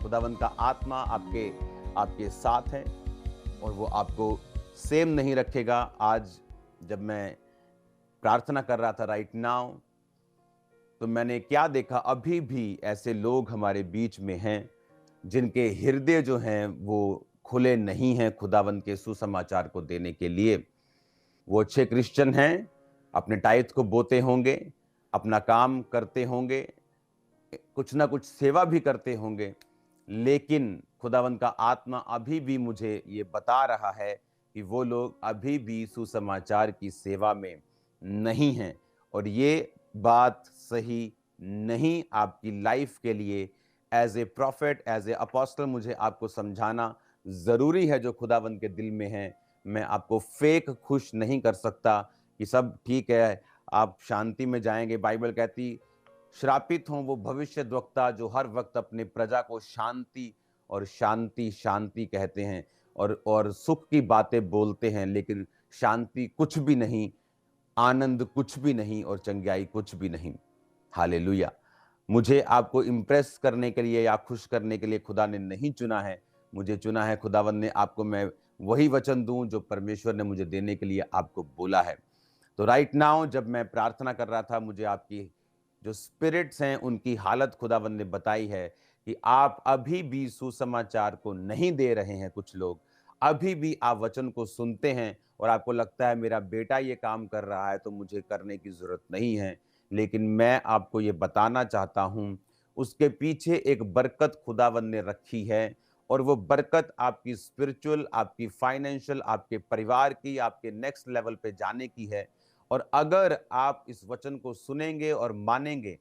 खुदावंद का आत्मा आपके आपके साथ है और वो आपको सेम नहीं रखेगा। आज जब मैं प्रार्थना कर रहा था राइट नाउ, तो मैंने क्या देखा, अभी भी ऐसे लोग हमारे बीच में हैं जिनके हृदय जो हैं वो खुले नहीं हैं खुदावंद के सुसमाचार को देने के लिए। वो अच्छे क्रिश्चियन हैं, अपने टाइथ को बोते होंगे, अपना काम करते होंगे, कुछ ना कुछ सेवा भी करते होंगे, लेकिन खुदावंद का आत्मा अभी भी मुझे ये बता रहा है कि वो लोग अभी भी सुसमाचार की सेवा में नहीं हैं। और ये बात सही नहीं आपकी लाइफ के लिए। As a prophet, as a apostle, मुझे आपको समझाना ज़रूरी है जो खुदावंद के दिल में है। मैं आपको फेक खुश नहीं कर सकता कि सब ठीक है, आप शांति में जाएंगे। बाइबल कहती, श्रापित हों वो भविष्यद्वक्ता जो हर वक्त अपने प्रजा को शांति और शांति शांति कहते हैं और सुख की बातें बोलते हैं, लेकिन शांति कुछ भी नहीं, आनंद कुछ भी नहीं और चंगाई कुछ भी नहीं। हालेलुया। मुझे आपको इम्प्रेस करने के लिए या खुश करने के लिए खुदा ने नहीं चुना है। मुझे चुना है खुदावंद ने आपको मैं वही वचन दूं जो परमेश्वर ने मुझे देने के लिए आपको बोला है। तो राइट नाउ जब मैं प्रार्थना कर रहा था, मुझे आपकी जो स्पिरिट्स हैं उनकी हालत खुदावंद ने बताई है कि आप अभी भी सुसमाचार को नहीं दे रहे हैं। कुछ लोग अभी भी आप वचन को सुनते हैं और आपको लगता है मेरा बेटा ये काम कर रहा है तो मुझे करने की जरूरत नहीं है, लेकिन मैं आपको ये बताना चाहता हूं उसके पीछे एक बरकत खुदावंद ने रखी है। और वो बरकत आपकी स्पिरिचुअल, आपकी फाइनेंशियल, आपके परिवार की, आपके नेक्स्ट लेवल पे जाने की है। और अगर आप इस वचन को सुनेंगे और मानेंगे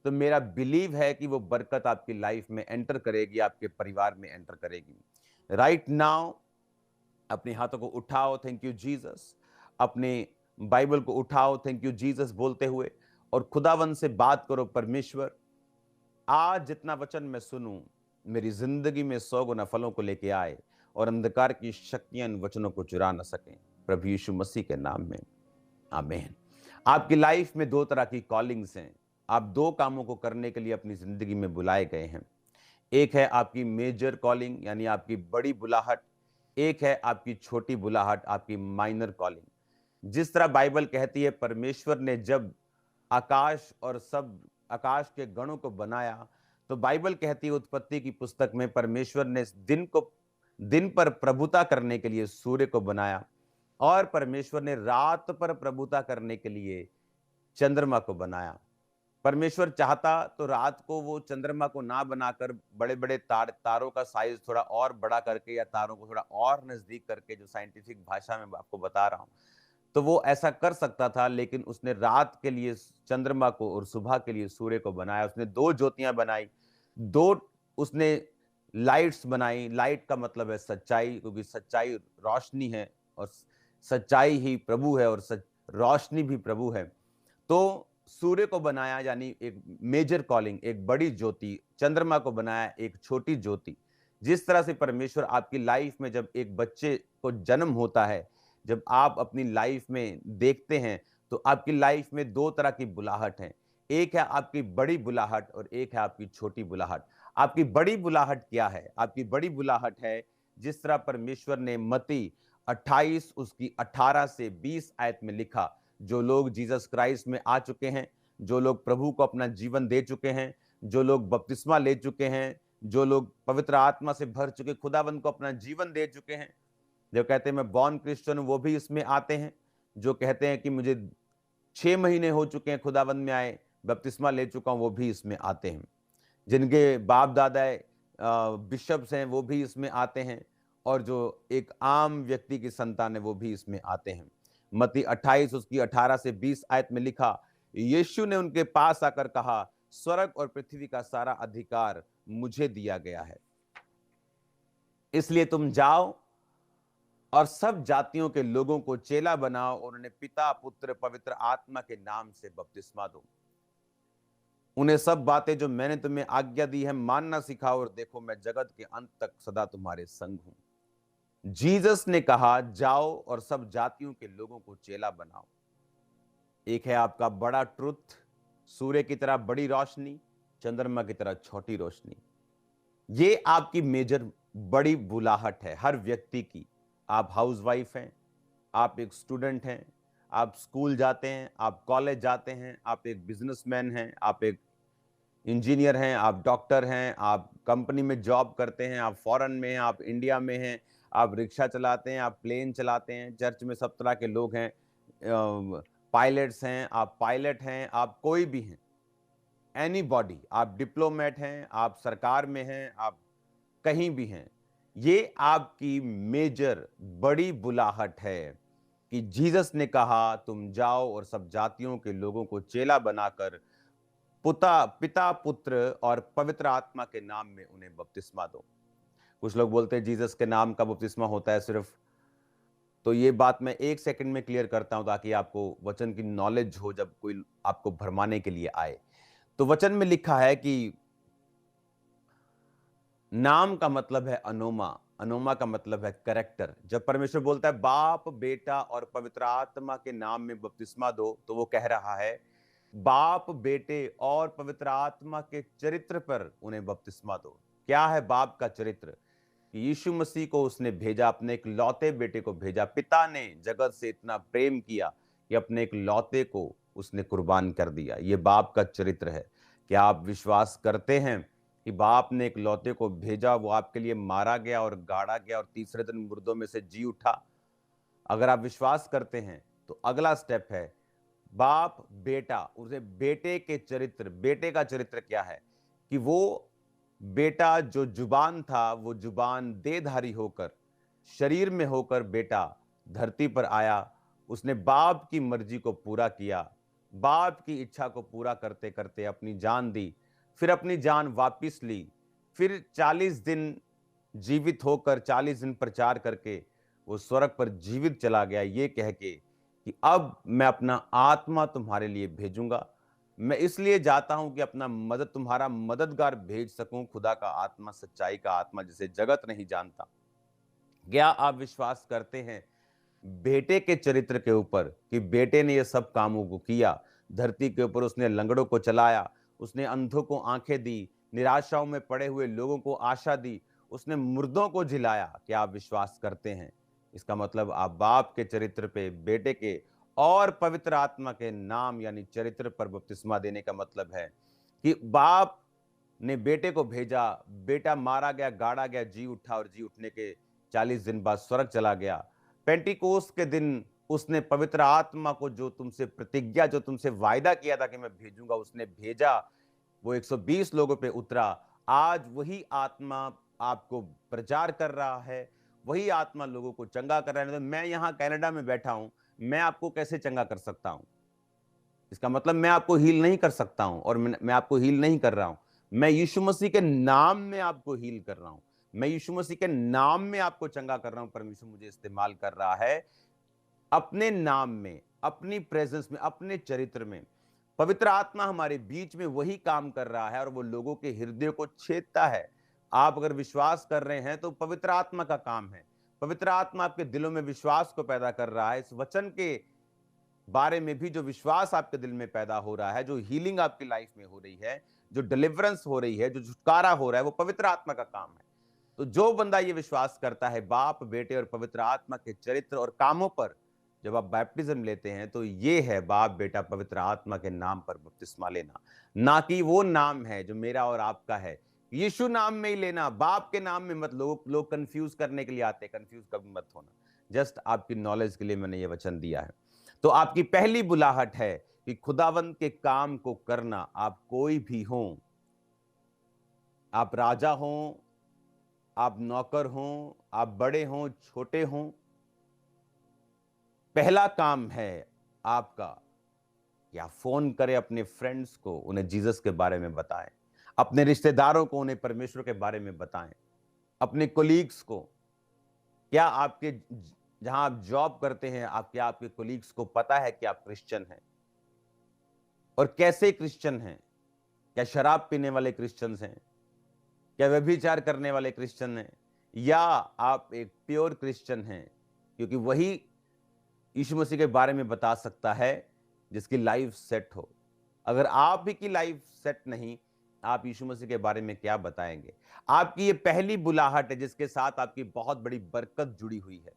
तो मेरा बिलीव है कि वो बरकत आपकी लाइफ में एंटर करेगी, आपके परिवार में एंटर करेगी। राइट नाउ अपने हाथों को उठाओ, थैंक यू जीसस। अपने बाइबल को उठाओ, थैंक यू जीसस बोलते हुए, और खुदावन से बात करो, परमेश्वर आज जितना वचन मैं सुनूं मेरी जिंदगी में 100 गुना फलों को लेके आए और अंधकार की शक्तियां इन वचनों को चुरा न सकें, प्रभु यीशु मसीह के नाम में, आमीन। आपकी लाइफ में दो तरह की कॉलिंग्स हैं। आप दो कामों को करने के लिए अपनी जिंदगी में बुलाए गए हैं। एक है आपकी मेजर कॉलिंग यानी आपकी बड़ी बुलाहट, एक है आपकी छोटी बुलाहट, आपकी माइनर कॉलिंग। जिस तरह बाइबल कहती है परमेश्वर ने जब आकाश और सब आकाश के गणों को बनाया, तो बाइबल कहती है उत्पत्ति की पुस्तक में परमेश्वर ने इस दिन पर प्रभुता करने के लिए सूर्य को बनाया और परमेश्वर ने रात पर प्रभुता करने के लिए चंद्रमा को बनाया। परमेश्वर चाहता तो रात को वो चंद्रमा को ना बनाकर बड़े बड़े तारों का साइज थोड़ा और बड़ा करके या तारों को थोड़ा और नजदीक करके, जो साइंटिफिक भाषा में आपको बता रहा हूं, तो वो ऐसा कर सकता था। लेकिन उसने रात के लिए चंद्रमा को और सुबह के लिए सूर्य को बनाया। उसने दो ज्योतियां बनाई, दो उसने लाइट्स बनाई। लाइट का मतलब है सच्चाई, क्योंकि सच्चाई रोशनी है और सच्चाई ही प्रभु है और रोशनी भी प्रभु है। तो सूर्य को बनाया यानी एक मेजर कॉलिंग, एक बड़ी ज्योति। चंद्रमा को बनाया एक छोटी ज्योति। जिस तरह से परमेश्वर आपकी लाइफ में जब एक बच्चे को जन्म होता है, जब आप अपनी लाइफ में देखते हैं, तो आपकी लाइफ में दो तरह की बुलाहट है। एक है आपकी बड़ी बुलाहट और एक है आपकी छोटी बुलाहट। आपकी बड़ी बुलाहट क्या है? आपकी बड़ी बुलाहट है जिस तरह परमेश्वर ने मत्ती 28 उसकी 18 से 20 आयत में लिखा, जो लोग जीसस क्राइस्ट में आ चुके हैं, जो लोग प्रभु को अपना जीवन दे चुके हैं, जो लोग बपतिस्मा ले चुके हैं, जो लोग पवित्र आत्मा से भर चुके, खुदावंद को अपना जीवन दे चुके हैं, जो कहते हैं मैं बॉर्न क्रिश्चियन हूं, वो भी इसमें आते हैं। जो कहते हैं कि मुझे 6 महीने हो चुके हैं खुदावंद में आए, बपतिस्मा ले चुका हूं, वो भी इसमें आते हैं। जिनके बाप दादा बिशप्स हैं वो भी इसमें आते हैं, और जो एक आम व्यक्ति की संतान है वो भी इसमें आते हैं। मत्ती 28 उसकी 18 से 20 आयत में लिखा, यीशु ने उनके पास आकर कहा, स्वर्ग और पृथ्वी का सारा अधिकार मुझे दिया गया है, इसलिए तुम जाओ और सब जातियों के लोगों को चेला बनाओ और उन्हें पिता, पुत्र, पवित्र आत्मा के नाम से बपतिस्मा दो। उन्हें सब बातें जो मैंने तुम्हें आज्ञा दी है मानना सिखाओ, और देखो मैं जगत के अंत तक सदा तुम्हारे संग हूं। जीसस ने कहा जाओ और सब जातियों के लोगों को चेला बनाओ। एक है आपका बड़ा ट्रुथ, सूर्य की तरह बड़ी रोशनी, चंद्रमा की तरह छोटी रोशनी। ये आपकी मेजर बड़ी बुलाहट है हर व्यक्ति की। आप हाउसवाइफ हैं, आप एक स्टूडेंट हैं, आप स्कूल जाते हैं, आप कॉलेज जाते हैं, आप एक बिजनेसमैन हैं, आप एक इंजीनियर हैं, आप डॉक्टर हैं, आप कंपनी में जॉब करते हैं, आप फॉरेन में हैं, आप इंडिया में हैं, आप रिक्शा चलाते हैं, आप प्लेन चलाते हैं, चर्च में सब तरह के लोग हैं, पायलट्स हैं, आप पायलट हैं, आप कोई भी हैं, एनीबॉडी, आप डिप्लोमेट हैं, आप सरकार में हैं, आप कहीं भी हैं। ये आपकी मेजर बड़ी बुलाहट है कि जीसस ने कहा, तुम जाओ और सब जातियों के लोगों को चेला बनाकर पिता, पुत्र और पवित्र आत्मा के नाम में उन्हें बपतिस्मा दो। कुछ लोग बोलते हैं जीसस के नाम का बपतिस्मा होता है सिर्फ। तो ये बात मैं 1 सेकंड में क्लियर करता हूं ताकि आपको वचन की नॉलेज हो जब कोई आपको भरमाने के लिए आए। तो वचन में लिखा है कि नाम का मतलब है अनोमा, अनोमा का मतलब है कैरेक्टर। जब परमेश्वर बोलता है बाप, बेटा और पवित्र आत्मा के नाम में बपतिस्मा दो, तो वो कह रहा है बाप, बेटे और पवित्र आत्मा के चरित्र पर उन्हें बपतिस्मा दो। क्या है बाप का चरित्र? कि यीशु मसीह को उसने भेजा, अपने एक लौते बेटे को भेजा। पिता ने जगत से इतना प्रेम किया कि अपने एक लौते को उसने कुर्बान कर दिया। ये बाप का चरित्र है। क्या आप विश्वास करते हैं कि बाप ने एक लौते को भेजा, वो आपके लिए मारा गया और गाड़ा गया और तीसरे दिन मुर्दों में से जी उठा? अगर आप विश्वास करते हैं तो अगला स्टेप है बाप, बेटा, उसे बेटे के चरित्र। बेटे का चरित्र क्या है? कि वो बेटा जो जुबान था, वो जुबान देहधारी होकर, शरीर में होकर बेटा धरती पर आया। उसने बाप की मर्जी को पूरा किया, बाप की इच्छा को पूरा करते करते अपनी जान दी, फिर अपनी जान वापिस ली, फिर 40 दिन जीवित होकर 40 दिन प्रचार करके वो स्वर्ग पर जीवित चला गया, ये कह के कि अब मैं अपना आत्मा तुम्हारे लिए भेजूंगा। मैं इसलिए जाता हूं कि अपना तुम्हारा मददगार भेज सकूं, खुदा का आत्मा, सच्चाई का आत्मा, जिसे जगत नहीं जानता। क्या आप विश्वास करते हैं बेटे के चरित्र के ऊपर कि बेटे ने ये सब कामों को किया? धरती के ऊपर उसने लंगड़ों को चलाया, उसने अंधों को आंखें दी, निराशाओं में पड़े हुए लोगों को आशा दी, उसने मुर्दों को जिलाया। क्या आप विश्वास करते हैं? इसका मतलब आप बाप के चरित्र पे, बेटे के और पवित्र आत्मा के नाम यानी चरित्र पर बपतिस्मा देने का मतलब है कि बाप ने बेटे को भेजा, बेटा मारा गया, गाड़ा गया, जी उठा और जी उठने के 40 दिन बाद स्वर्ग चला गया। पेंटिकोस्त के दिन उसने पवित्र आत्मा को, जो तुमसे प्रतिज्ञा, जो तुमसे वायदा किया था कि मैं भेजूंगा, उसने भेजा। वो 120 लोगों पे उतरा। आज वही आत्मा आपको प्रचार कर रहा है, वही आत्मा लोगों को चंगा कर रहा है। तो मैं यहाँ कनाडा में बैठा हूं, मैं आपको कैसे चंगा कर सकता हूं? इसका मतलब मैं आपको हील नहीं कर सकता हूं और मैं आपको हील नहीं कर रहा हूं। मैं यीशु मसीह के नाम में आपको हील कर रहा हूं। मैं यीशु मसीह के नाम में आपको चंगा कर रहा हूं। परमेश्वर मुझे इस्तेमाल कर रहा है अपने नाम में, अपनी प्रेजेंस में, अपने चरित्र में। पवित्र आत्मा हमारे बीच में वही काम कर रहा है और वो लोगों के हृदय को छेदता है। आप अगर विश्वास कर रहे हैं तो पवित्र आत्मा का काम है। पवित्र आत्मा आपके दिलों में विश्वास को पैदा कर रहा है। इस वचन के बारे में भी जो विश्वास आपके दिल में पैदा हो रहा है, जो हीलिंग आपकी लाइफ में हो रही है, जो डिलीवरेंस हो रही है, जो छुटकारा हो रहा है, वो पवित्र आत्मा का काम है। तो जो बंदा ये विश्वास करता है बाप, बेटे और पवित्र आत्मा के चरित्र और कामों पर, जब आप बैप्टिज्म लेते हैं तो ये है बाप, बेटा, पवित्र आत्मा के नाम पर बपतिस्मा लेना। ना कि वो नाम है जो मेरा और आपका है। यीशु नाम में ही लेना, बाप के नाम में मत। लोग कंफ्यूज करने के लिए आते हैं, कंफ्यूज कभी मत होना। जस्ट आपकी नॉलेज के लिए मैंने ये वचन दिया है। तो आपकी पहली बुलाहट है कि खुदावंद के काम को करना। आप कोई भी हो, आप राजा हो, आप नौकर हो, आप बड़े हो, छोटे हो, पहला काम है आपका कि आप फोन करें अपने फ्रेंड्स को, उन्हें जीसस के बारे में बताएं। अपने रिश्तेदारों को उन्हें परमेश्वर के बारे में बताएं। अपने कोलीग्स को, क्या आपके जहां आप जॉब करते हैं, क्या आपके कोलीग्स को पता है कि आप क्रिश्चियन हैं? और कैसे क्रिश्चियन हैं? क्या शराब पीने वाले क्रिश्चियंस हैं? क्या व्यभिचार करने वाले क्रिश्चियन हैं? या आप एक प्योर क्रिश्चियन हैं? क्योंकि वही यीशु मसीह के बारे में बता सकता है जिसकी लाइफ सेट हो। अगर आप ही की लाइफ सेट नहीं, आप यीशु मसीह के बारे में क्या बताएंगे? आपकी ये पहली बुलाहट है जिसके साथ आपकी बहुत बड़ी बरकत जुड़ी हुई है।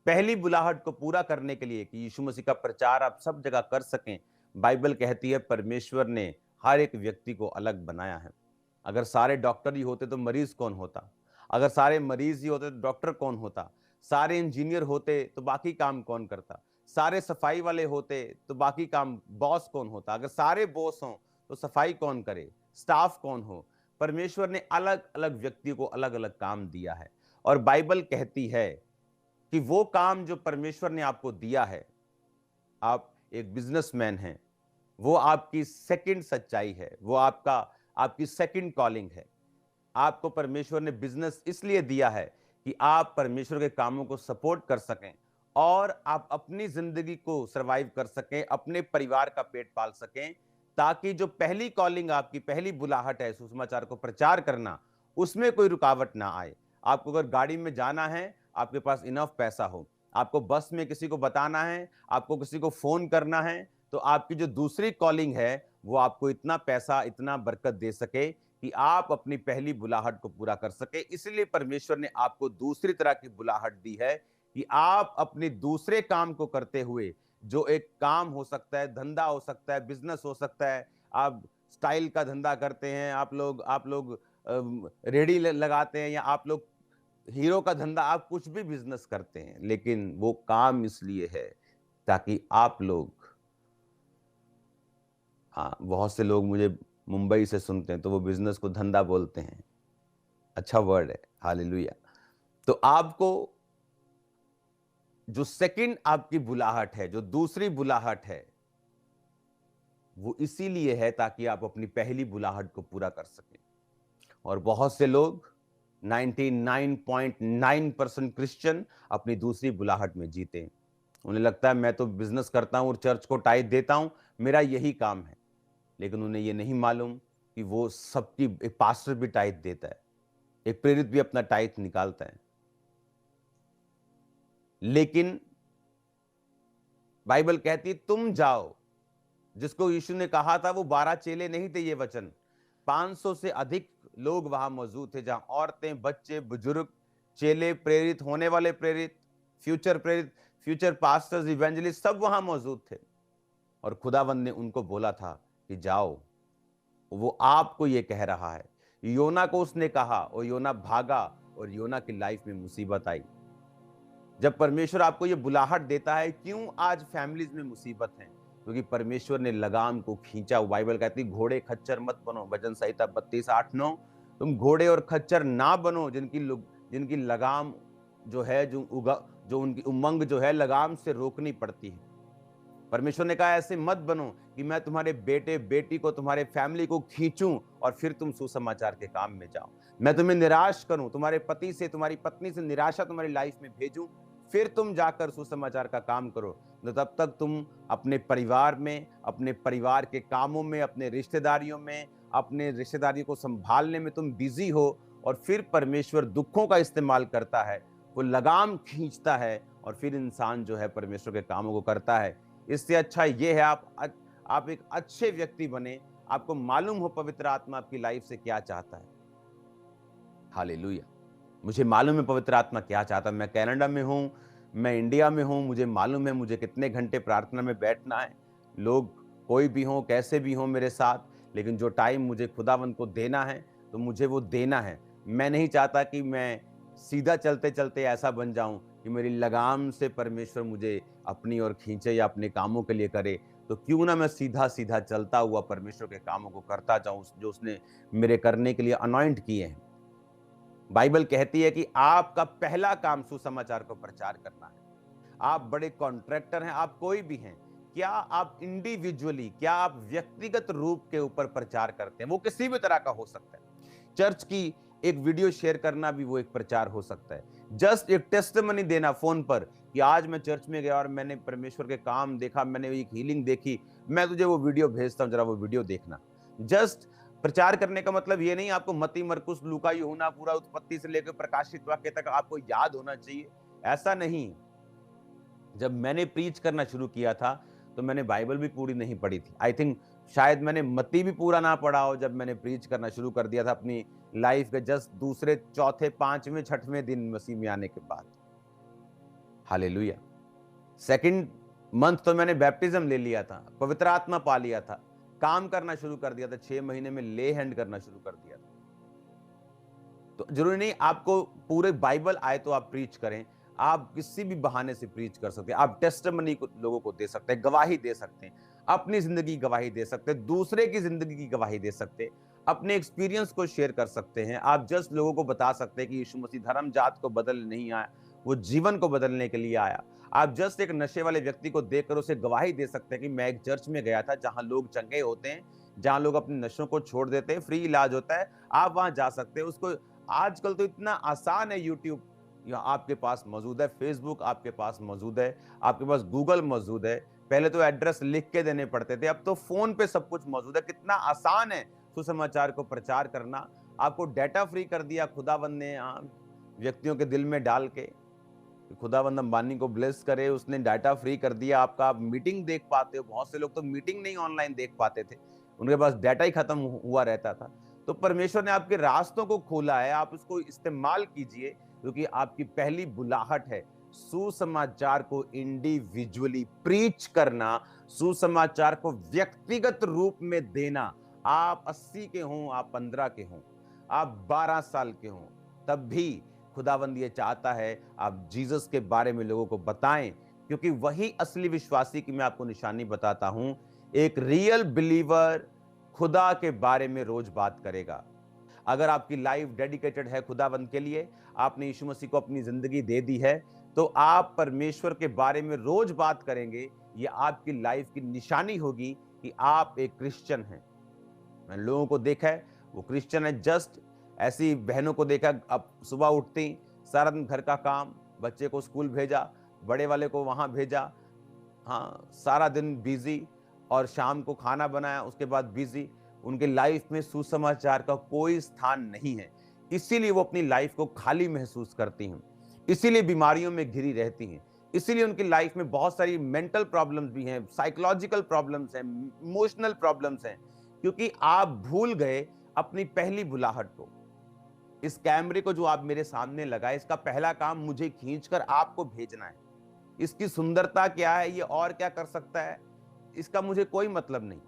पहली बुलाहट को पूरा करने के लिए कि यीशु मसीह का प्रचार आप सब जगह कर सकें, बाइबल कहती है परमेश्वर ने हर एक व्यक्ति को अलग बनाया है। अगर सारे डॉक्टर ही होते तो मरीज कौन होता? अगर सारे मरीज ही होते तो डॉक्टर कौन होता? सारे इंजीनियर होते तो बाकी काम कौन करता? सारे सफाई वाले होते तो बाकी काम बॉस कौन होता? अगर सारे बॉस हों तो सफाई कौन करे? स्टाफ कौन हो? परमेश्वर ने अलग-अलग व्यक्ति को अलग-अलग काम दिया है और बाइबल कहती है कि वो काम जो परमेश्वर ने आपको दिया है, आप एक बिजनेसमैन हैं, वो आपकी सेकंड सच्चाई है, वो आपकी सेकंड कॉलिंग है। आपको परमेश्वर ने बिजनेस इसलिए दिया है कि आप परमेश्वर के कामों को सपोर्ट कर सकें और आप अपनी जिंदगी को सरवाइव कर सकें, अपने परिवार का पेट पाल सकें, ताकि जो पहली कॉलिंग आपकी पहली बुलाहट है सुसमाचार को प्रचार करना, उसमें कोई रुकावट ना आए। आपको अगर गाड़ी में जाना है, आपके पास इनफ पैसा हो, आपको बस में किसी को बताना है, आपको किसी को फोन करना है, तो आपकी जो दूसरी कॉलिंग है वो आपको इतना पैसा, इतना बरकत दे सके कि आप अपनी पहली बुलाहट को पूरा कर सके। इसलिए परमेश्वर ने आपको दूसरी तरह की बुलाहट दी है कि आप अपने दूसरे काम को करते हुए, जो एक काम हो सकता है, धंधा हो सकता है, बिजनेस हो सकता है, आप स्टाइल का धंधा करते हैं, आप लोग रेडी लगाते हैं, या आप लोग हीरो का धंधा, आप कुछ भी बिजनेस करते हैं, लेकिन वो काम इसलिए है ताकि आप लोग, हाँ, बहुत से लोग मुझे मुंबई से सुनते हैं तो वो बिजनेस को धंधा बोलते हैं। अच्छा वर्ड है, हालेलुया। तो आपको जो सेकंड आपकी बुलाहट है, जो दूसरी बुलाहट है, वो इसीलिए है ताकि आप अपनी पहली बुलाहट को पूरा कर सकें। और बहुत से लोग 99.9% क्रिश्चियन अपनी दूसरी बुलाहट में जीते हैं। उन्हें लगता है मैं तो बिजनेस करता हूं और चर्च को टाइट देता हूं, मेरा यही काम है। लेकिन उन्हें यह नहीं मालूम कि वो सबकी, एक पास्टर भी टाइट देता है, एक प्रेरित भी अपना टाइट निकालता है। लेकिन बाइबल कहती है तुम जाओ, जिसको यीशु ने कहा था वो 12 चेले नहीं थे, ये वचन 500 से अधिक लोग वहां मौजूद थे, जहां औरतें, बच्चे, बुजुर्ग, चेले, प्रेरित होने वाले प्रेरित, फ्यूचर पास्टर्स, इवेंजलिस्ट सब वहां मौजूद थे। और खुदावंद ने उनको बोला था कि जाओ, वो आपको ये कह रहा है। योना को उसने कहा और योना भागा और योना की लाइफ में मुसीबत आई। जब परमेश्वर आपको ये बुलाहट देता है, क्यों आज फैमिलीज में मुसीबत है? क्योंकि परमेश्वर ने लगाम को खींचा। बाइबल कहती है घोड़े खच्चर मत बनो, भजन संहिता 32:8-9। तुम घोड़े और खच्चर ना बनो जिनकी लगाम जो है, जो उनकी उमंग जो है लगाम से रोकनी पड़ती है। परमेश्वर ने कहा ऐसे मत बनो कि मैं तुम्हारे बेटे बेटी को, तुम्हारे फैमिली को खींचूं और फिर तुम सुसमाचार के काम में जाओ। मैं तुम्हें निराश करूं, तुम्हारे पति से, तुम्हारी पत्नी से निराशा तुम्हारी लाइफ में भेजूं, फिर तुम जाकर सुसमाचार का काम करो। तो तब तक तुम अपने परिवार में, अपने परिवार के कामों में, अपने रिश्तेदारियों को संभालने में तुम बिजी हो, और फिर परमेश्वर दुखों का इस्तेमाल करता है, वो लगाम खींचता है और फिर इंसान जो है परमेश्वर के कामों को करता है। इससे अच्छा ये है आप एक अच्छे व्यक्ति बने, आपको मालूम हो पवित्र आत्मा आपकी लाइफ से क्या चाहता है। हालेलुया। मुझे मालूम है पवित्र आत्मा क्या चाहता है। मैं कनाडा में हूं, मैं इंडिया में हूं, मुझे मालूम है मुझे कितने घंटे प्रार्थना में बैठना है। लोग कोई भी हो, कैसे भी हो मेरे साथ, लेकिन जो टाइम मुझे खुदावंद को देना है तो मुझे वो देना है। मैं नहीं चाहता कि मैं सीधा चलते चलते ऐसा बन जाऊं कि मेरी लगाम से परमेश्वर मुझे अपनी ओर खींचे या अपने कामों के लिए करे। तो क्यों ना मैं सीधा सीधा चलता हुआ परमेश्वर के कामों को करता जाऊं जो उसने मेरे करने के लिए अनॉइंट किए हैं। बाइबल कहती है कि आपका पहला काम सुसमाचार को प्रचार करना है। आप बड़े कॉन्ट्रैक्टर हैं, आप कोई भी हैं, क्या आप इंडिविजुअली, क्या आप व्यक्तिगत रूप के ऊपर प्रचार करते हैं? वो किसी भी तरह का हो सकता है। चर्च की एक वीडियो शेयर करना भी वो एक प्रचार हो सकता है। जस्ट एक टेस्टिमनी देना फोन पर कि आज मैं चर्च में गया और मैंने परमेश्वर के काम देखा, मैंने एक हीलिंग देखी, मैं तुझे वो वीडियो भेजता हूं, जरा वो वीडियो देखना। जस्ट प्रचार करने का मतलब ये नहीं आपको मत्ती, मरकुस, लूका, यूहन्ना पूरा उत्पत्ति से लेकर प्रकाशित वाक्य तक आपको याद होना चाहिए, ऐसा नहीं। जब मैंने प्रीच करना शुरू किया था तो मैंने बाइबल भी पूरी नहीं पढ़ी थी। आई थिंक शायद मैंने मत्ती भी पूरा ना पढ़ा हो जब मैंने प्रीच करना शुरू कर दिया था अपनी लाइफ के जस्ट दूसरे, चौथे, पांचवें, छठवें दिन मसीह में आने के बाद। हालेलुया। सेकंड मंथ तो मैंने बैप्टिज्म ले लिया था, पवित्र आत्मा पा लिया था, काम करना शुरू कर दिया था, 6 महीने में ले हैंड करना शुरू कर दिया था। तो जरूरी नहीं आपको पूरे बाइबल आए तो आप प्रीच करें, आप किसी भी बहाने से प्रीच कर सकते हैं। आप टेस्टिमनी को लोगों को दे सकते हैं, गवाही दे सकते हैं, अपनी जिंदगी की गवाही दे सकते हैं, दूसरे की जिंदगी की गवाही दे सकते हैं, अपने एक्सपीरियंस को शेयर कर सकते हैं। आप जस्ट लोगों को बता सकते हैं कि यीशु मसीह धर्म जात को बदलने नहीं आया, वो जीवन को बदलने के लिए आया। आप जस्ट एक नशे वाले व्यक्ति को देखकर उसे गवाही दे सकते हैं कि मैं एक चर्च में गया था जहां लोग चंगे होते हैं, जहां लोग अपने नशों को छोड़ देते हैं, फ्री इलाज होता है, आप वहां जा सकते हैं। उसको आजकल तो इतना आसान है, यूट्यूब आपके पास मौजूद है, फेसबुक आपके पास मौजूद है, आपके पास गूगल मौजूद है। पहले तो एड्रेस लिख के देने पड़ते थे, अब तो फोन पे सब कुछ मौजूद है। कितना आसान है सुसमाचार को प्रचार करना। आपको डाटा फ्री कर दिया खुदावंद ने व्यक्तियों के दिल में डाल के। खुदावंद अंबानी को ब्लेस करे, उसने डाटा फ्री कर दिया आपका, आप मीटिंग देख पाते हो। बहुत से लोग तो मीटिंग नहीं ऑनलाइन देख पाते थे, उनके पास डाटा ही खत्म हुआ रहता था। तो परमेश्वर ने आपके रास्तों को खोला है, आप उसको इस्तेमाल कीजिए, क्योंकि आपकी पहली बुलाहट है सुसमाचार को इंडिविजुअली प्रीच करना, सुसमाचार को व्यक्तिगत रूप में देना। आप 80 के हों, आप 15 के हों, आप 12 साल के हों, तब भी खुदावंद ये चाहता है आप जीसस के बारे में लोगों को बताएं, क्योंकि वही असली विश्वासी की मैं आपको निशानी बताता हूं। एक रियल बिलीवर खुदा के बारे में रोज बात करेगा। अगर आपकी लाइफ डेडिकेटेड है खुदावंद के लिए, आपने यीशु मसीह को अपनी जिंदगी दे दी है, तो आप परमेश्वर के बारे में रोज बात करेंगे। ये आपकी लाइफ की निशानी होगी कि आप एक क्रिश्चियन हैं। मैंने लोगों को देखा है वो क्रिश्चियन है, जस्ट ऐसी बहनों को देखा, अब सुबह उठती सारा दिन घर का काम, बच्चे को स्कूल भेजा, बड़े वाले को वहां भेजा, हाँ सारा दिन बिजी, और शाम को खाना बनाया, उसके बाद बिजी। उनके लाइफ में सुसमाचार का कोई स्थान नहीं है, इसीलिए वो अपनी लाइफ को खाली महसूस करती हैं, इसीलिए बीमारियों में घिरी रहती हैं, इसीलिए उनकी लाइफ में बहुत सारी मेंटल प्रॉब्लम्स भी हैं, साइकोलॉजिकल प्रॉब्लम्स हैं, इमोशनल प्रॉब्लम्स हैं, क्योंकि आप भूल गए अपनी पहली बुलाहट को। इस कैमरे को जो आप मेरे सामने लगाए, इसका पहला काम मुझे खींचकर आपको भेजना है। इसकी सुंदरता क्या है, ये और क्या कर सकता है, इसका मुझे कोई मतलब नहीं।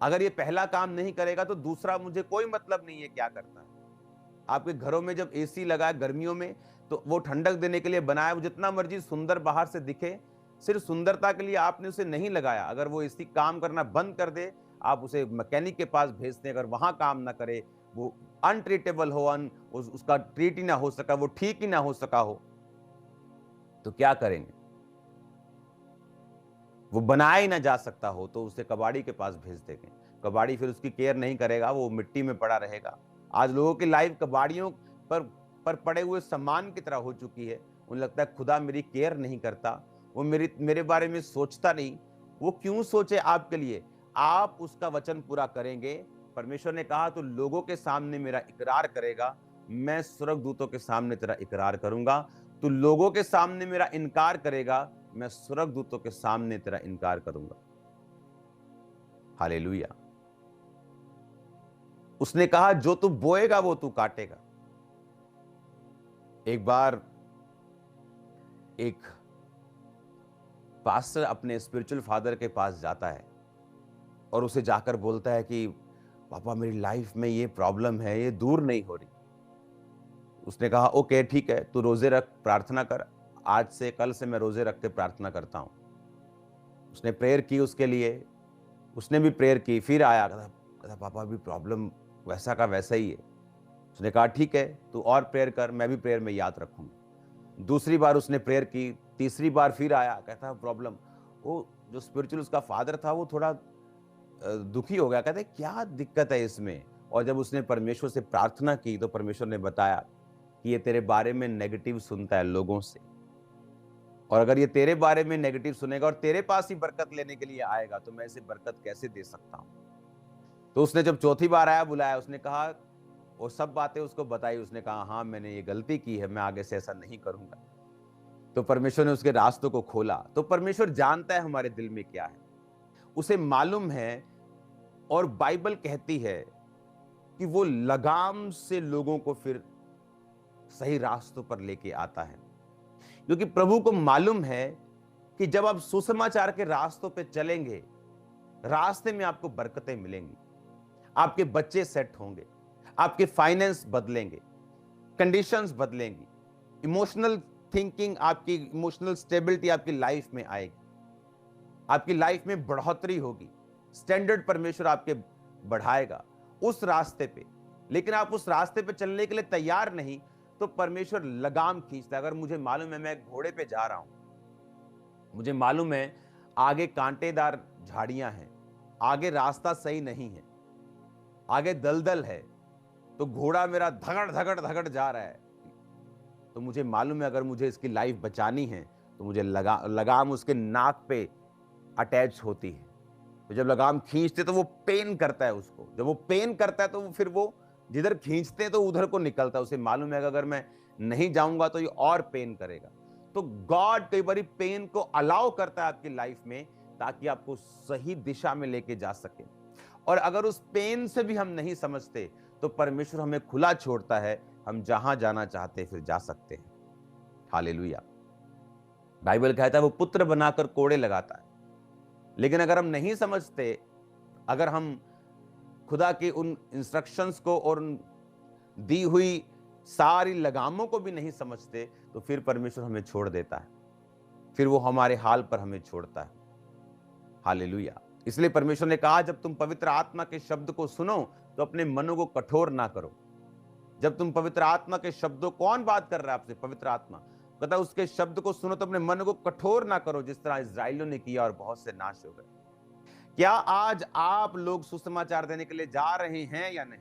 अगर ये पहला काम नहीं करेगा तो दूसरा मुझे कोई मतलब नहीं है क्या करता है। आपके घरों में जब एसी लगा है गर्मियों में, तो वो ठंडक देने के लिए बनाया, वो जितना मर्जी सुंदर बाहर से दिखे, सिर्फ सुंदरता के लिए आपने उसे नहीं लगाया। अगर वो एसी काम करना बंद कर दे, आप उसे मैकेनिक के पास भेजते हैं, अगर वहां काम ना करे, वो अनट्रीटेबल हो, उसका ट्रीट ही ना हो सका, वो ठीक ही ना हो सका हो, तो क्या करेंगे? वो बनाया ही ना जा सकता हो तो उसे कबाड़ी के पास भेज देंगे। कबाड़ी फिर उसकी केयर नहीं करेगा, वो मिट्टी में पड़ा रहेगा। आज लोगों की लाइफ कबाड़ियों पर पड़े हुए सामान की तरह हो चुकी है। उन्हें लगता है खुदा मेरी केयर नहीं करता, वो मेरे बारे में सोचता नहीं। वो क्यों सोचे आपके लिए? आप उसका वचन पूरा करेंगे। परमेश्वर ने कहा तो लोगों के सामने मेरा इकरार करेगा, मैं स्वर्गदूतों के सामने तेरा इकरार करूंगा। तो लोगों के सामने मेरा इनकार करेगा, मैं स्वर्गदूतों के सामने तेरा इनकार करूंगा। हालेलुया। उसने कहा जो तू बोएगा वो तू काटेगा। एक बार एक पास्टर अपने स्पिरिचुअल फादर के पास जाता है और उसे जाकर बोलता है कि पापा मेरी लाइफ में ये प्रॉब्लम है, ये दूर नहीं हो रही। उसने कहा ओके ठीक है, तू रोजे रख, प्रार्थना कर, आज से कल से मैं रोजे रख के प्रार्थना करता हूं। उसने प्रेयर की उसके लिए, उसने भी प्रेयर की, फिर आया, कहता पापा अभी प्रॉब्लम वैसा का वैसा ही है। उसने कहा ठीक है, तू और प्रेयर कर, मैं भी प्रेयर में याद रखूंगा। दूसरी बार उसने प्रेयर की, तीसरी बार फिर आया, कहता प्रॉब्लम। वो जो स्पिरिचुअल उसका फादर था वो थोड़ा दुखी हो गया, कहते क्या दिक्कत है इसमें। और जब उसने परमेश्वर से प्रार्थना की तो परमेश्वर ने बताया कि ये तेरे बारे में नेगेटिव सुनता है लोगों से, और अगर ये तेरे बारे में नेगेटिव सुनेगा और तेरे पास ही बरकत लेने के लिए आएगा तो मैं इसे बरकत कैसे दे सकता हूं। तो उसने जब चौथी बार आया, बुलाया, उसने कहा, वो सब बातें उसको बताई। उसने कहा हाँ मैंने ये गलती की है, मैं आगे से ऐसा नहीं करूंगा। तो परमेश्वर ने उसके रास्तों को खोला। तो परमेश्वर जानता है हमारे दिल में क्या है। उसे मालूम है और बाइबल कहती है कि वो लगाम से लोगों को फिर सही रास्तों पर लेके आता है, क्योंकि प्रभु को मालूम है कि जब आप सुसमाचार के रास्तों पे चलेंगे, रास्ते में आपको बरकतें मिलेंगी, आपके बच्चे सेट होंगे, आपके फाइनेंस बदलेंगे, कंडीशंस बदलेंगी, इमोशनल थिंकिंग, आपकी इमोशनल स्टेबिलिटी आपकी लाइफ में आएगी, आपकी लाइफ में बढ़ोतरी होगी, स्टैंडर्ड परमेश्वर आपके बढ़ाएगा उस रास्ते पे। लेकिन आप उस रास्ते पे चलने के लिए तैयार नहीं तो परमेश्वर लगाम खींचता है। अगर मुझे मालूम है मैं एक घोड़े पे जा रहा हूं, मुझे मालूम है आगे कांटेदार झाड़ियां हैं, आगे रास्ता सही नहीं है, आगे दलदल है, तो घोड़ा मेरा धगड़ धगड़ धगड़ जा रहा है, तो मुझे मालूम है अगर मुझे इसकी लाइफ बचानी है तो मुझे लगाम उसके नाक पे अटैच होती है। तो जब लगाम खींचते तो वो पेन करता है उसको, जब वो पेन करता है तो फिर वो जिधर खींचते हैं तो उधर को निकलता है। उसे मालूम है कि अगर मैं नहीं जाऊंगा तो ये और पेन करेगा। तो गॉड कई बार पेन को अलाउ करता है आपकी लाइफ में ताकि आपको सही दिशा में लेके जा सके। और अगर उस पेन से भी हम नहीं समझते तो परमेश्वर हमें खुला छोड़ता है, हम जहां जाना चाहते हैं फिर जा सकते हैं। हालेलुया। बाइबल कहता है वो पुत्र बनाकर कोड़े लगाता है। लेकिन अगर हम नहीं समझते, अगर हम खुदा के उन इंस्ट्रक्शंस को और उन दी हुई सारी लगामों को भी नहीं समझते तो फिर परमेश्वर हमें छोड़ देता है, फिर वो हमारे हाल पर हमें छोड़ता है। हालेलुया। इसलिए परमेश्वर ने कहा जब तुम पवित्र आत्मा के शब्द को सुनो तो अपने मनों को कठोर ना करो। जब तुम पवित्र आत्मा के शब्दों, कौन बात कर रहा है आपसे? पवित्र आत्मा कहता है उसके शब्द को सुनो तो अपने मन को कठोर ना करो जिस तरह इस्राएलियों ने किया और बहुत से नाश हो गए। क्या आज आप लोग सुसमाचार देने के लिए जा रहे हैं या नहीं?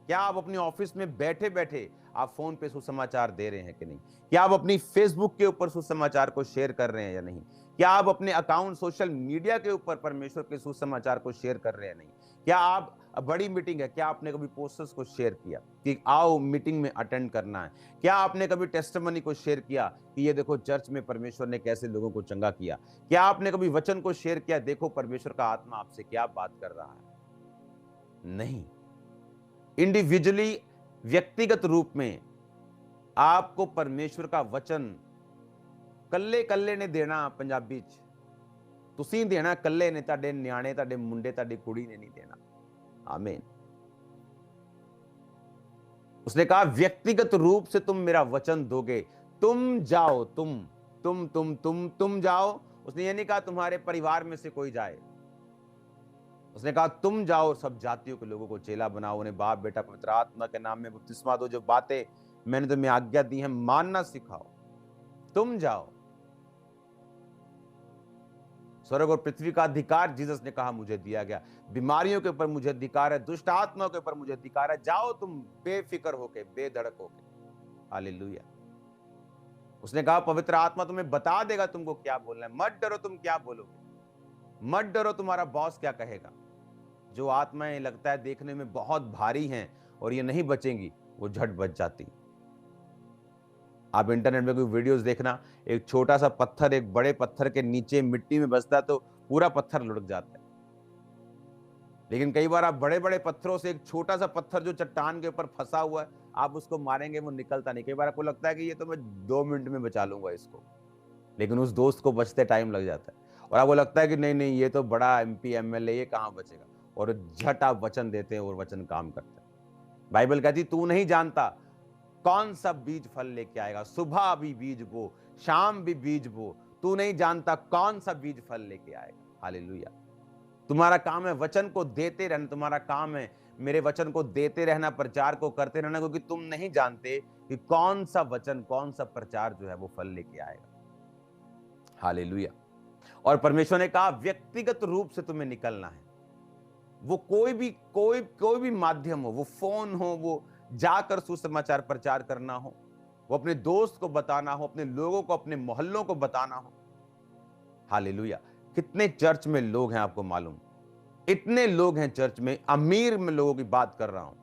क्या आप अपनी ऑफिस में बैठे बैठे आप फोन पे सुसमाचार दे रहे हैं कि नहीं? क्या आप अपनी फेसबुक के ऊपर सुसमाचार को शेयर कर रहे हैं या नहीं? क्या आप अपने अकाउंट सोशल मीडिया के ऊपर परमेश्वर के सुसमाचार को शेयर कर रहे हैं नहीं? क्या आप, बड़ी मीटिंग है, क्या आपने कभी पोस्टर्स को शेयर किया कि आओ मीटिंग में अटेंड करना है? क्या आपने कभी टेस्टिमनी को शेयर किया कि ये देखो चर्च में परमेश्वर ने कैसे लोगों को चंगा किया? क्या आपने कभी वचन को शेयर किया, देखो परमेश्वर का आत्मा आपसे क्या बात कर रहा है? नहीं। इंडिविजुअली, व्यक्तिगत रूप में आपको परमेश्वर का वचन कल्ले कल्ले ने देना। पंजाबी च तुसीं देना कल्ले ने, तुहाडे न्याणे, तुहाडे मुंडे, तुहाडी कुड़ी ने नहीं देना। आमीन। उसने कहा व्यक्तिगत रूप से तुम मेरा वचन दोगे, तुम जाओ, तुम जाओ। उसने ये नहीं कहा तुम्हारे परिवार में से कोई जाए, उसने कहा तुम जाओ, सब जातियों के लोगों को चेला बनाओ, उन्हें बाप बेटा पवित्र आत्मा के नाम में बपतिस्मा दो, जो बातें मैंने तुम्हें आज्ञा दी है मानना सिखाओ। तुम जाओ। स्वर्ग और पृथ्वी का अधिकार जीसस ने कहा मुझे दिया गया, बीमारियों के ऊपर मुझे अधिकार है, दुष्ट आत्माओं के ऊपर मुझे अधिकार है। जाओ तुम बेफिक्र होके, बेधड़क होके। हालेलुया। उसने कहा पवित्र आत्मा तुम्हें बता देगा तुमको क्या बोलना है। मत डरो तुम क्या बोलोगे, मत डरो तुम्हारा बॉस क्या कहेगा। जो आत्माएं लगता है देखने में बहुत भारी हैं और ये नहीं बचेंगी, वो झट बच जाती। आप इंटरनेट में कोई वीडियोस देखना, एक छोटा सा पत्थर एक बड़े पत्थर के नीचे मिट्टी में बसता है तो पूरा पत्थर लुढ़क जाता है। लेकिन कई बार आप बड़े बड़े पत्थरों से एक छोटा सा पत्थर जो चट्टान के ऊपर फंसा हुआ है, आप उसको मारेंगे वो निकलता नहीं। कई बार आपको लगता है कि ये तो मैं 2 मिनट में बचा लूंगा इसको, लेकिन उस दोस्त को बचते टाइम लग जाता है। और आपको लगता है कि नहीं नहीं ये तो बड़ा MP MLA, ये कहां बचेगा, और झट आप वचन देते हैं और वचन काम करता है। बाइबल कहती तू नहीं जानता कौन सा बीज फल लेके आएगा, सुबह भी बीज बो, शाम भी बीज बो, तू नहीं जानता कौन सा बीज फल लेके आएगा। हालेलुया। तुम्हारा काम है वचन को देते रहना, तुम्हारा काम है मेरे वचन को देते रहना, प्रचार को करते रहना, क्योंकि तुम नहीं जानते कि कौन सा वचन, कौन सा प्रचार जो है वो फल लेके आएगा। हालेलुया। और परमेश्वर ने कहा व्यक्तिगत रूप से तुम्हें निकलना है। वो कोई भी माध्यम हो, वो फोन हो, वो जाकर सुसमाचार प्रचार करना हो, वो अपने दोस्त को बताना हो, अपने लोगों को, अपने मोहल्लों को बताना हो। हालेलुया। कितने चर्च में लोग हैं आपको मालूम? इतने लोग हैं चर्च में, अमीर में लोगों की बात कर रहा हूं,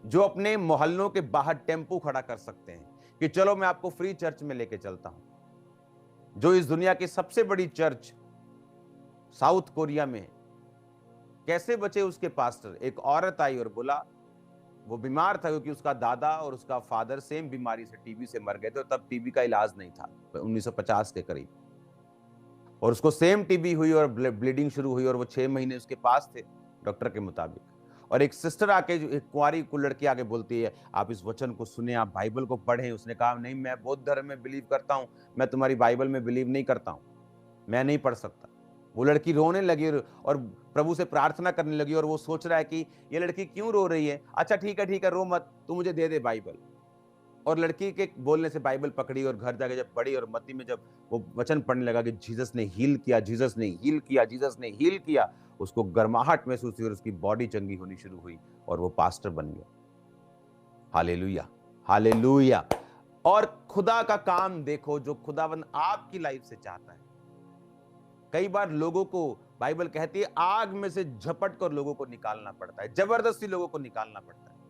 जो अपने मोहल्लों के बाहर टेम्पू खड़ा कर सकते हैं कि चलो मैं आपको फ्री चर्च में लेके चलता हूं। जो इस दुनिया की सबसे बड़ी चर्च साउथ कोरिया में है। कैसे बचे उसके पास्टर? एक औरत आई और बोला, वो बीमार था क्योंकि उसका दादा और उसका फादर सेम बीमारी से, टीबी से मर गए थे, और तब टीबी का इलाज नहीं था 1950 के करीब, और उसको सेम टीबी हुई और ब्लीडिंग शुरू हुई, और वो 6 महीने उसके पास थे डॉक्टर के मुताबिक। और एक सिस्टर आके, जो एक कुंवारी को लड़की आके बोलती है, आप इस वचन को सुने, आप बाइबल को पढ़ें। उसने कहा, नहीं, मैं बौद्ध धर्म में बिलीव करता हूं, मैं तुम्हारी बाइबल में बिलीव नहीं करता हूं, मैं नहीं पढ़ सकता। वो लड़की रोने लगी और प्रभु से प्रार्थना करने लगी, और वो सोच रहा है कि ये लड़की क्यों रो रही है। अच्छा ठीक है, ठीक है, रो मत, तू मुझे दे दे बाइबल। और लड़की के बोलने से बाइबल पकड़ी, और घर जाके जब पढ़ी, और मत्ती में जब वो वचन पढ़ने लगा कि जीसस ने हील किया, जीसस ने हील किया, जीसस ने हील किया, उसको गर्माहट महसूस हुई और उसकी बॉडी चंगी होनी शुरू हुई, और वो पास्टर बन गया। Hallelujah, hallelujah. और खुदा का काम देखो, जो खुदावंद आपकी लाइफ से चाहता है। कई बार लोगों को, बाइबल कहती है, आग में से झपट कर लोगों को निकालना पड़ता है, जबरदस्ती लोगों को निकालना पड़ता है।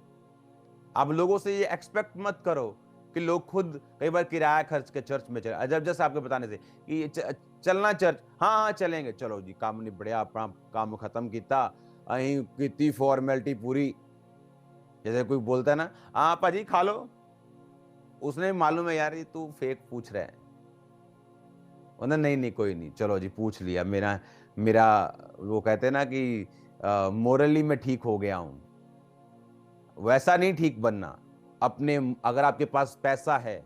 अब लोगों से ये एक्सपेक्ट मत करो कि लोग खुद कई बार किराया खर्च के चर्च में चले। जब जैसे आपके बताने से कि चलना चर्च, हाँ हाँ चलेंगे, चलो जी, काम नहीं बढ़िया, अपना काम खत्म किया, अहीं कितनी फॉर्मेलिटी पूरी। जैसे कोई बोलता है ना, हाँ पाजी खा लो, उसने मालूम है यार ये तू फेक पूछ रहा है, उन्हें नहीं नहीं कोई नहीं, चलो जी पूछ लिया, मेरा मेरा वो कहते हैं ना कि मोरली में ठीक हो गया हूं। वैसा नहीं ठीक बनना। अपने, अगर आपके पास पैसा है,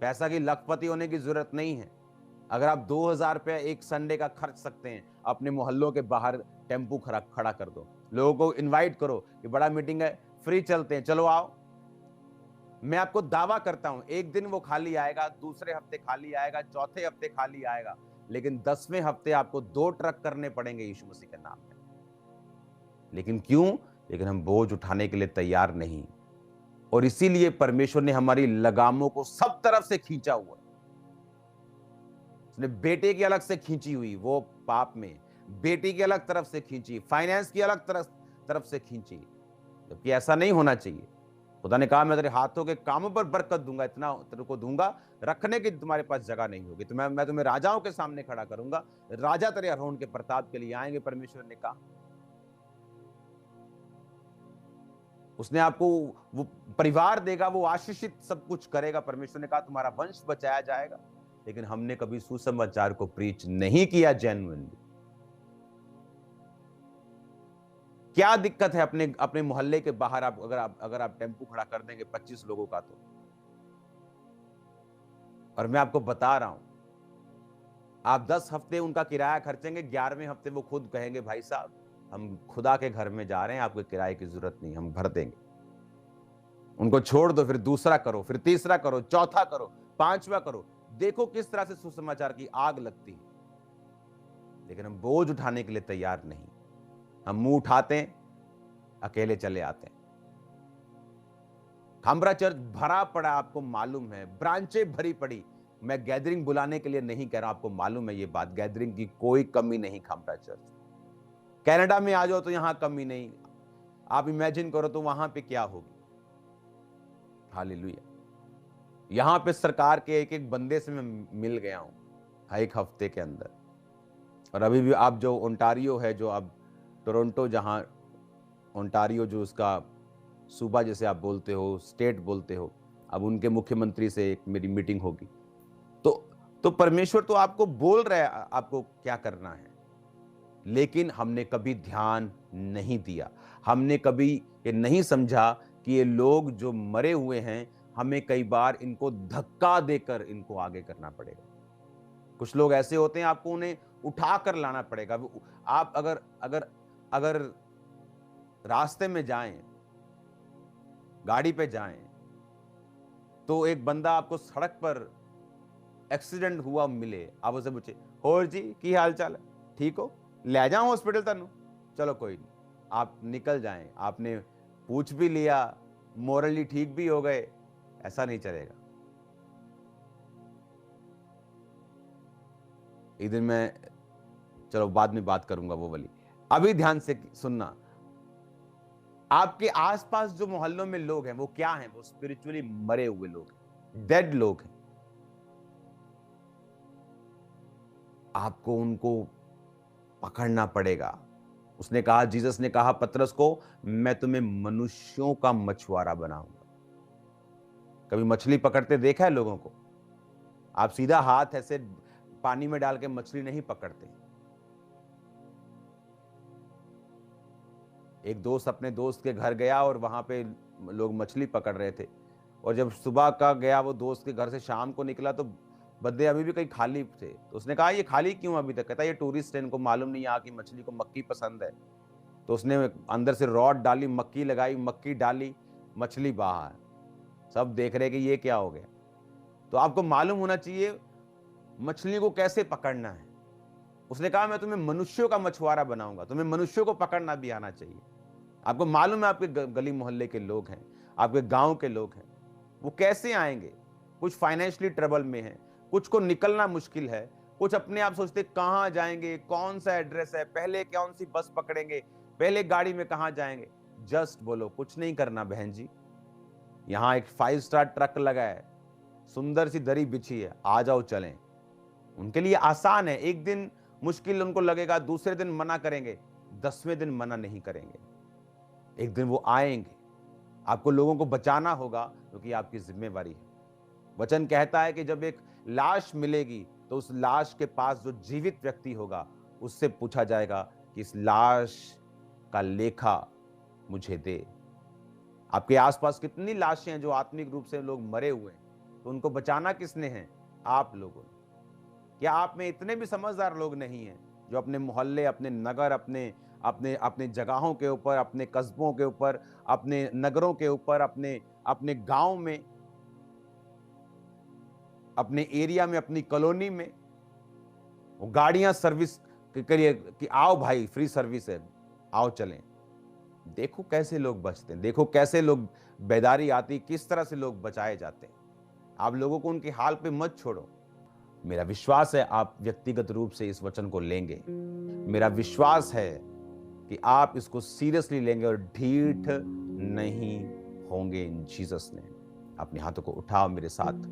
पैसा की लखपति होने की जरूरत नहीं है। अगर आप 2000 रुपया एक संडे का खर्च सकते हैं, अपने मोहल्लों के बाहर टेम्पू खड़ा खड़ा कर दो, लोगों को इनवाइट करो कि बड़ा मीटिंग है, फ्री चलते हैं, चलो आओ। मैं आपको दावा करता हूं, एक दिन वो खाली आएगा, दूसरे हफ्ते खाली आएगा, चौथे हफ्ते खाली आएगा, लेकिन 10वें हफ्ते आपको 2 ट्रक करने पड़ेंगे यीशु मसीह के नाम में। लेकिन क्यों? लेकिन हम बोझ उठाने के लिए तैयार नहीं, और इसीलिए परमेश्वर ने हमारी लगामों को सब तरफ से खींचा हुआ। उसने बेटे की अलग से खींची हुई, वो पाप में, बेटी की अलग तरफ से खींची, फाइनेंस की अलग तरफ से खींची, जबकि ऐसा नहीं होना चाहिए। खुदा ने कहा, मैं तेरे हाथों के कामों पर बरकत दूंगा, इतना तेरे को दूंगा, रखने की तुम्हारे पास जगह नहीं होगी, तो मैं तुम्हें राजाओं के सामने खड़ा करूंगा, राजा तेरे अरोन के प्रताप के लिए आएंगे। परमेश्वर ने कहा, उसने आपको वो परिवार देगा, वो आशीषित सब कुछ करेगा। परमेश्वर ने कहा, तुम्हारा वंश बचाया जाएगा। लेकिन हमने कभी सुसमाचार को प्रीच नहीं किया जेन्युइनली। क्या दिक्कत है अपने अपने मोहल्ले के बाहर, आप अगर आप टेम्पू खड़ा कर देंगे 25 लोगों का तो। और मैं आपको बता रहा हूं, आप 10 हफ्ते उनका किराया खर्चेंगे, 11वें हफ्ते वो खुद कहेंगे, भाई साहब हम खुदा के घर में जा रहे हैं, आपको किराए की जरूरत नहीं, हम भर देंगे। उनको छोड़ दो, फिर दूसरा करो, फिर तीसरा करो, चौथा करो, पांचवा करो। देखो किस तरह से सुसमाचार की आग लगती है। लेकिन हम बोझ उठाने के लिए तैयार नहीं। हम मुंह उठाते हैं, अकेले चले आते हैं। खामरा चर्च भरा पड़ा, आपको मालूम है, ब्रांचें भरी पड़ी। मैं गैदरिंग बुलाने के लिए नहीं कह रहा, आपको मालूम है ये बात, गैदरिंग की कोई कमी नहीं खामरा चर्च। कनाडा में आ जाओ तो यहां कमी नहीं, आप इमेजिन करो तो वहां पे क्या होगी। हालेलुया। यहां पे सरकार के एक एक बंदे से मैं मिल गया हूं एक हफ्ते के अंदर। और अभी भी आप जो ओंटारियो है, जो अब टोरंटो, जहां ओंटारियो जो उसका सूबा जैसे आप बोलते हो, स्टेट बोलते हो, अब उनके मुख्यमंत्री से एक मेरी मीटिंग होगी। तो परमेश्वर तो आपको बोल रहा है आपको क्या करना है, लेकिन हमने कभी ध्यान नहीं दिया। हमने कभी ये नहीं समझा कि ये लोग जो मरे हुए हैं, हमें कई बार इनको धक्का देकर इनको आगे करना पड़ेगा। कुछ लोग ऐसे होते हैं, आपको उन्हें उठा कर लाना पड़ेगा। आप अगर अगर अगर रास्ते में जाएं, गाड़ी पे जाएं, तो एक बंदा आपको सड़क पर एक्सीडेंट हुआ मिले, आप उससे पूछे, होर जी की हाल चाल है, ठीक हो, ले जाओ हॉस्पिटल तनु, चलो कोई नहीं, आप निकल जाएं। आपने पूछ भी लिया, मोरली ठीक भी हो गए, ऐसा नहीं चलेगा। एक दिन मैं, चलो बाद में बात करूंगा वो वाली, अभी ध्यान से सुनना। आपके आसपास जो मोहल्लों में लोग हैं, वो क्या हैं? वो स्पिरिचुअली मरे हुए लोग हैं, डेड लोग हैं। आपको उनको पकड़ना पड़ेगा। उसने कहा, जीसस ने कहा पतरस को, मैं तुम्हें मनुष्यों का मछुआरा बनाऊंगा। कभी मछली पकड़ते देखा है लोगों को? आप सीधा हाथ ऐसे पानी में डाल के मछली नहीं पकड़ते। एक दोस्त अपने दोस्त के घर गया और वहां पे लोग मछली पकड़ रहे थे, और जब सुबह का गया वो दोस्त के घर से, शाम को निकला तो बदले अभी भी कहीं खाली थे। तो उसने कहा, ये खाली क्यों अभी तक? कहता, ये टूरिस्ट है, इनको मालूम नहीं यहाँ की मछली को मक्खी पसंद है। तो उसने अंदर से रॉड डाली, मक्खी लगाई, मक्खी डाली, मछली बाहर। सब देख रहे कि ये क्या हो गया। तो आपको मालूम होना चाहिए मछली को कैसे पकड़ना है। उसने कहा, मैं तुम्हें मनुष्यों का मछुआरा बनाऊंगा, तुम्हें मनुष्यों को पकड़ना भी आना चाहिए। आपको मालूम है आपके गली मोहल्ले के लोग हैं, आपके गांव के लोग हैं, वो कैसे आएंगे? कुछ फाइनेंशियली ट्रबल में है, कुछ को निकलना मुश्किल है, कुछ अपने आप सोचते कहां जाएंगे, कौन सा एड्रेस है, पहले कौन सी बस पकड़ेंगे, पहले गाड़ी में कहां जाएंगे। जस्ट बोलो, कुछ नहीं करना बहन जी, यहां एक 5 स्टार ट्रक लगा है, सुंदर सी दरी बिछी है, आ जाओ चलें। उनके लिए आसान है। एक दिन मुश्किल उनको लगेगा, दूसरे दिन मना करेंगे, 10वें दिन मना नहीं करेंगे। एक दिन वो आएंगे। आपको लोगों को बचाना होगा, क्योंकि आपकी जिम्मेवारी है। वचन कहता है कि जब एक लाश मिलेगी तो उस लाश के पास जो जीवित व्यक्ति होगा, उससे पूछा जाएगा कि इस लाश का लेखा मुझे दे। आपके आसपास कितनी लाशें हैं जो आत्मिक रूप से लोग मरे हुए हैं, तो उनको बचाना किसने है? आप लोगों ने। क्या आप में इतने भी समझदार लोग नहीं हैं जो अपने मोहल्ले, अपने नगर, अपने अपने अपने जगहों के ऊपर, अपने कस्बों के ऊपर, अपने नगरों के ऊपर, अपने अपने गांव में, अपने एरिया में, अपनी कॉलोनी में वो गाड़ियां सर्विस करिए कि आओ भाई, फ्री सर्विस है, आओ चलें। देखो कैसे लोग बचते हैं, देखो कैसे लोग, बेदारी आती, किस तरह से लोग बचाए जाते हैं। आप लोगों को उनके हाल पे मत छोड़ो। मेरा विश्वास है आप व्यक्तिगत रूप से इस वचन को लेंगे। मेरा विश्वास है कि आप इसको सीरियसली लेंगे और ढीठ नहीं होंगे इन जीसस नेम। अपने हाथों को उठाओ मेरे साथ।